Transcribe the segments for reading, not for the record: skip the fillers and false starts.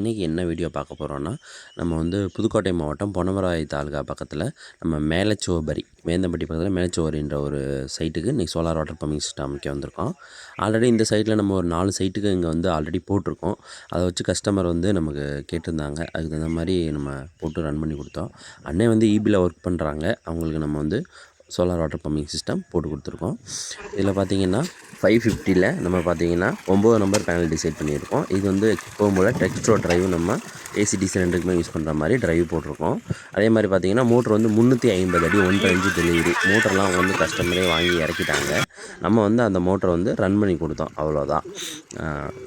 இன்றைக்கி என்ன வீடியோ பார்க்க போகிறோன்னா, நம்ம வந்து புதுக்கோட்டை மாவட்டம் பொன்னமராவதி தாலுகா பக்கத்தில் நம்ம மேலச்சுவபரி வேந்தம்பட்டி பக்கத்தில் மேலச்சுவபரின்ற ஒரு சைட்டுக்கு இன்றைக்கி சோலார் வாட்டர் பம்பிங் சிஸ்டம் அமைக்க வந்திருக்கோம். ஆல்ரெடி இந்த சைட்டில் நம்ம ஒரு 4 சைட்டுக்கு இங்கே வந்து ஆல்ரெடி போட்டிருக்கோம். அதை வச்சு கஸ்டமர் வந்து நமக்கு கேட்டிருந்தாங்க. அதுக்கு தகுந்த மாதிரி நம்ம போட்டு ரன் பண்ணி கொடுத்தோம். அண்ணே வந்து ஈபியில் ஒர்க் பண்ணுறாங்க. அவங்களுக்கு நம்ம வந்து சோலார் வாட்டர் பம்பிங் சிஸ்டம் போட்டு கொடுத்துருக்கோம். இதில் பார்த்தீங்கன்னா 550ல் நம்ம பார்த்தீங்கன்னா 9 நம்பர் பேனல் டிசைட் பண்ணியிருக்கோம். இது வந்து எப்பவும் போல் டெக்ஸ்ட்ரோ ட்ரைவ் நம்ம ஏசி டிசி ரெண்டுக்குமே யூஸ் பண்ணுற மாதிரி ட்ரைவ் போட்டிருக்கோம். அதே மாதிரி பார்த்தீங்கன்னா மோட்ரு வந்து 350 அடி 1.5 இன்ச்சு டெலிவரி மோட்டர்லாம் வந்து கஸ்டமரே வாங்கி இறக்கிட்டாங்க. நம்ம வந்து அந்த மோட்டரை வந்து ரன் பண்ணி கொடுத்தோம், அவ்வளோதான்.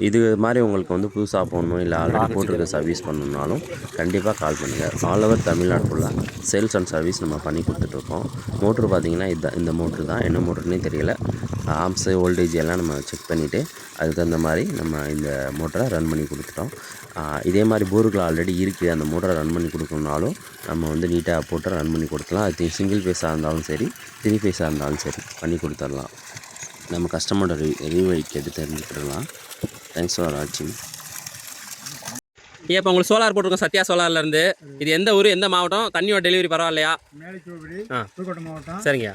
இது மாதிரி உங்களுக்கு வந்து புதுசாக போடணும் இல்லை ஆல்ரெடி போட்டிருக்க சர்வீஸ் பண்ணணுன்னாலும் கண்டிப்பாக கால் பண்ணுங்கள். ஆல் ஓவர் தமிழ்நாடு ஃபுல்லாக சேல்ஸ் அண்ட் சர்வீஸ் நம்ம பண்ணி கொடுத்துட்ருக்கோம். மோட்ரு பார்த்திங்கன்னா இதுதான், இந்த மோட்ரு தான், என்ன மோட்ருன்னே தெரியல. ஆம்ஸு வோல்டேஜ் எல்லாம் நம்ம செக் பண்ணிவிட்டு அதுக்கு தகுந்த மாதிரி நம்ம இந்த மோட்டரை ரன் பண்ணி கொடுத்துட்டோம். இதே மாதிரி போருக்குள்ள ஆல்ரெடி இருக்குது. அந்த மோட்டரை ரன் பண்ணி கொடுக்கணுன்னாலும் நம்ம வந்து நீட்டாக போட்டு ரன் பண்ணி கொடுத்துலாம். அது சிங்கிள் ஃபேஸாக இருந்தாலும் சரி, 3 ஃபேஸாக இருந்தாலும் சரி பண்ணி கொடுத்துடலாம். நம்ம கஸ்டமரோட ரிவ்யூ கேட்டு தெரிஞ்சுக்கிடலாம். தேங்க்ஸ் ஃபார் வாட்சிங். இப்போ உங்களுக்கு சோலார் போட்டிருக்கோம் சத்யா சோலார்லேருந்து. இது எந்த ஊர், எந்த மாவட்டம்? தண்ணியோட டெலிவரி பரவாயில்லையா? மேலச்சுவபரி, புதுக்கோட்டை மாவட்டம். சரிங்க.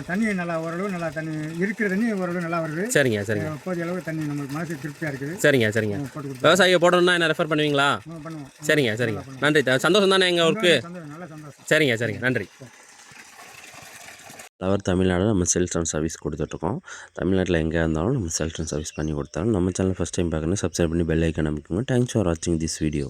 தண்ணி நல்லா ஓரளவு நல்லா தண்ணி இருக்கிற தண்ணி ஓரளவு நல்லா வருது. சரிங்க சரிங்க. போதிய அளவு தண்ணி நம்மளுக்கு மனசு திருப்தியாக இருக்குது. சரிங்க சரிங்க. விவசாயியை போடணும்னா என்ன ரெஃபர் பண்ணுவீங்களா? பண்ணுவோம். சரிங்க சரிங்க. நன்றி. சந்தோஷம் தானே எங்கள் ஒர்க்கு? நல்ல சந்தோஷம். சரிங்க சரிங்க. நன்றி. அவர் தமிழ்நாடு நம்ம சேல்ஸ் அண்ட் சர்வீஸ் கொடுத்துட்ருக்கோம். தமிழ்நாட்டில் எங்கே இருந்தாலும் நம்ம சேல்ஸ் அண்ட் சர்வீஸ் பண்ணி கொடுத்தாலும் நம்ம சேனல் ஃபஸ்ட் டைம் பார்க்கணும் சப்ஸ்கிரைப் பண்ணி பெல் ஐக்கான் அமைக்குங்க. தேங்க்ஸ் ஃபார் வாட்சிங் திஸ் வீடியோ.